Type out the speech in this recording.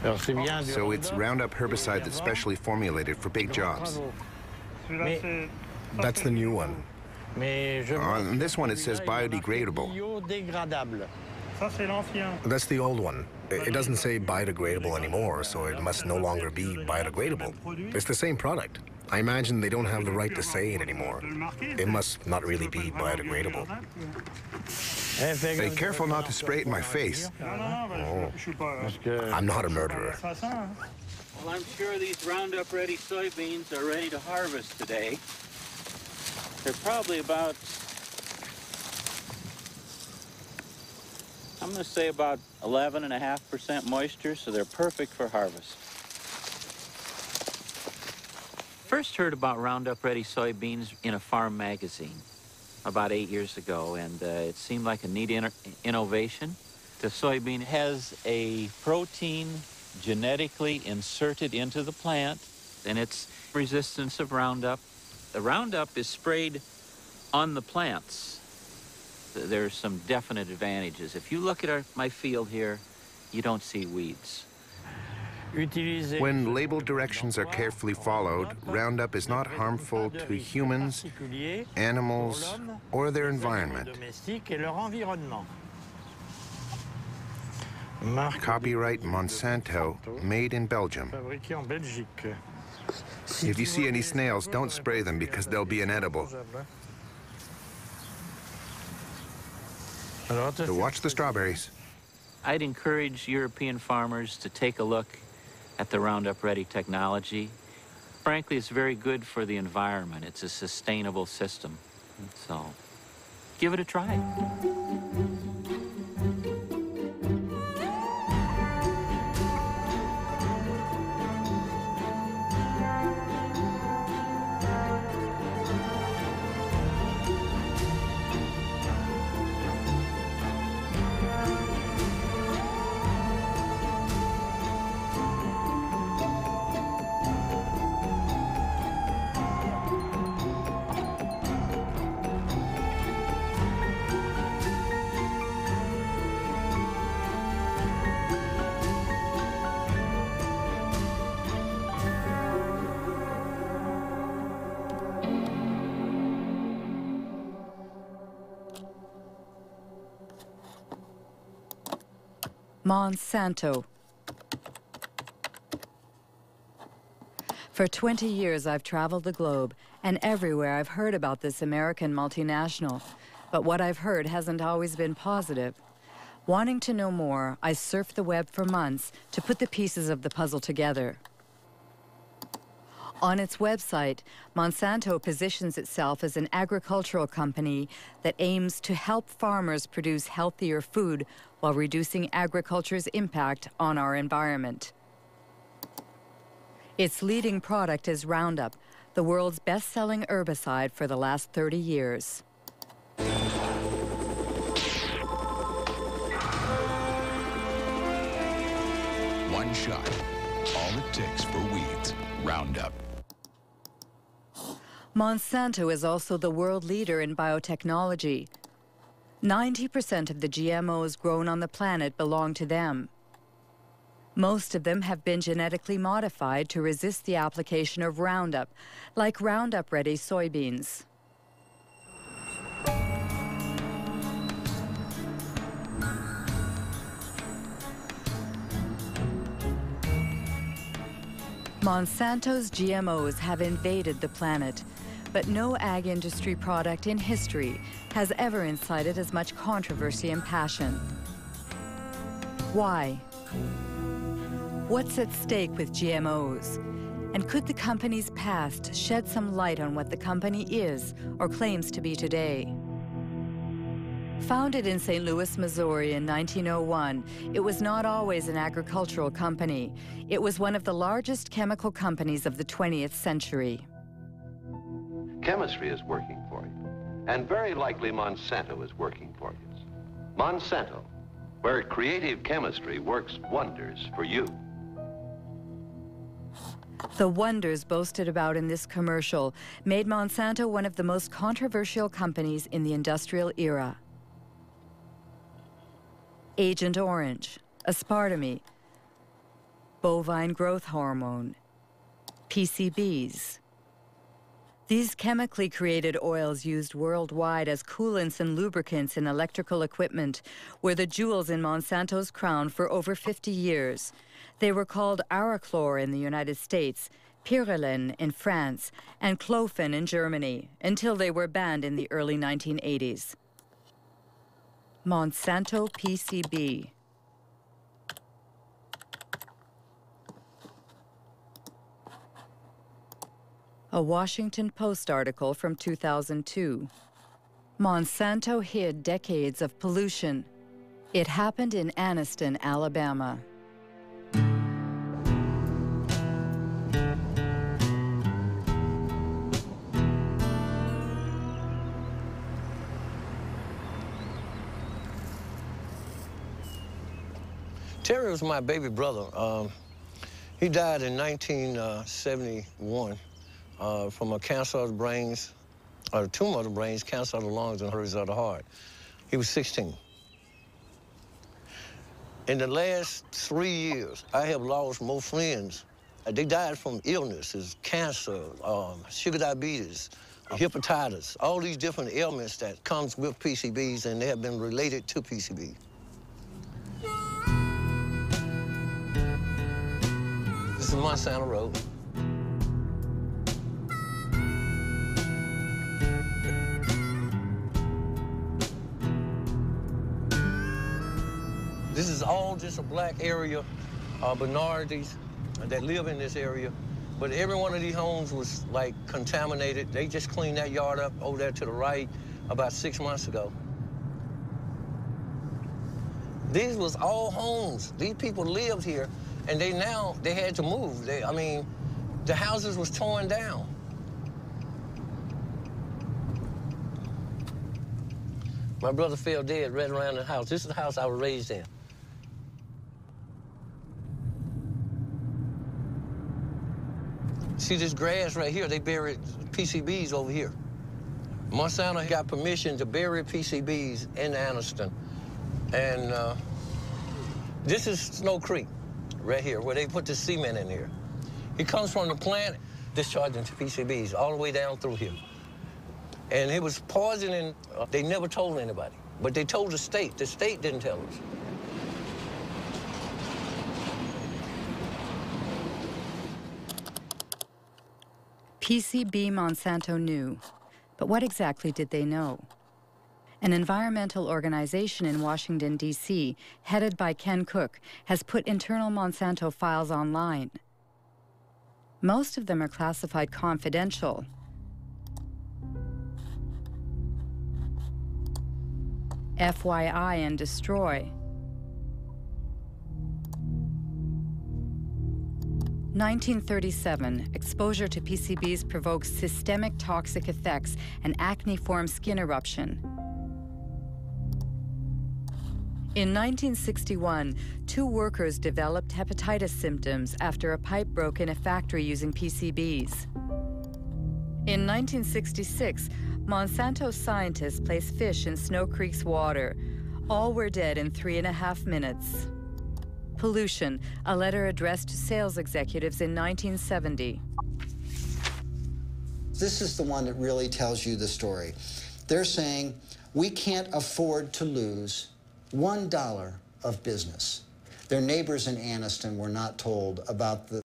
So it's Roundup herbicide that's specially formulated for big jobs. That's the new one. On this one, it says biodegradable. That's the old one. It doesn't say biodegradable anymore, so it must no longer be biodegradable. It's the same product. I imagine they don't have the right to say it anymore. It must not really be biodegradable. Be careful not to spray it in my face. Oh, I'm not a murderer. Well, I'm sure these Roundup-ready soybeans are ready to harvest today. They're probably about, I'm going to say about 11.5% moisture, so they're perfect for harvest. First heard about Roundup-ready soybeans in a farm magazine about 8 years ago, and it seemed like a neat innovation. The soybean has a protein genetically inserted into the plant, and its resistance of Roundup. The Roundup is sprayed on the plants. There's some definite advantages. If you look at my field here, you don't see weeds. When label directions are carefully followed, Roundup is not harmful to humans, animals, or their environment. Copyright Monsanto, made in Belgium. If you see any snails, don't spray them because they'll be inedible. So watch the strawberries. I'd encourage European farmers to take a look at the Roundup-ready technology. Frankly, it's very good for the environment. It's a sustainable system. So, give it a try. Monsanto. For 20 years, I've traveled the globe, and everywhere I've heard about this American multinational. But what I've heard hasn't always been positive. Wanting to know more, I surfed the web for months to put the pieces of the puzzle together. On its website, Monsanto positions itself as an agricultural company that aims to help farmers produce healthier food while reducing agriculture's impact on our environment. Its leading product is Roundup, the world's best-selling herbicide for the last 30 years. One shot, all it takes for weeds, Roundup. Monsanto is also the world leader in biotechnology. 90% of the GMOs grown on the planet belong to them. Most of them have been genetically modified to resist the application of Roundup, like Roundup-ready soybeans. Monsanto's GMOs have invaded the planet, but no ag industry product in history has ever incited as much controversy and passion. Why? What's at stake with GMOs? And could the company's past shed some light on what the company is or claims to be today? Founded in St. Louis, Missouri in 1901, it was not always an agricultural company. It was one of the largest chemical companies of the 20th century. Chemistry is working for you, and very likely Monsanto is working for you. Monsanto, where creative chemistry works wonders for you. The wonders boasted about in this commercial made Monsanto one of the most controversial companies in the industrial era. Agent Orange, aspartame, bovine growth hormone, PCBs. These chemically created oils used worldwide as coolants and lubricants in electrical equipment were the jewels in Monsanto's crown for over 50 years. They were called Arachlor in the United States, Pyrrolin in France, and Clofen in Germany, until they were banned in the early 1980s. Monsanto PCB. A Washington Post article from 2002. Monsanto hid decades of pollution. It happened in Anniston, Alabama. Terry was my baby brother. He died in 1971 from a cancer of the brains, or a tumor of the brains, cancer of the lungs, and hurries of the heart. He was 16. In the last 3 years, I have lost more friends. They died from illnesses, cancer, sugar diabetes, hepatitis, all these different ailments that comes with PCBs, and they have been related to PCB. This is Monsanto Road. This is all just a black area, minorities that live in this area. But every one of these homes was, like, contaminated. They just cleaned that yard up over there to the right about 6 months ago. These was all homes. These people lived here, and they had to move. The houses was torn down. My brother fell dead right around the house. This is the house I was raised in. See this grass right here? They buried PCBs over here. Monsanto got permission to bury PCBs in Anniston. And this is Snow Creek right here, where they put the cement in here. It comes from the plant discharging to PCBs all the way down through here. And it was poisoning. They never told anybody, but they told the state. The state didn't tell us. PCB Monsanto knew, but what exactly did they know? An environmental organization in Washington, D.C., headed by Ken Cook, has put internal Monsanto files online. Most of them are classified confidential. FYI and destroy. 1937, exposure to PCBs provokes systemic toxic effects and acne-form skin eruption. In 1961, 2 workers developed hepatitis symptoms after a pipe broke in a factory using PCBs. In 1966, Monsanto scientists placed fish in Snow Creek's water. All were dead in 3.5 minutes. Pollution, a letter addressed to sales executives in 1970. This is the one that really tells you the story. They're saying, we can't afford to lose $1 of business. Their neighbors in Anniston were not told about the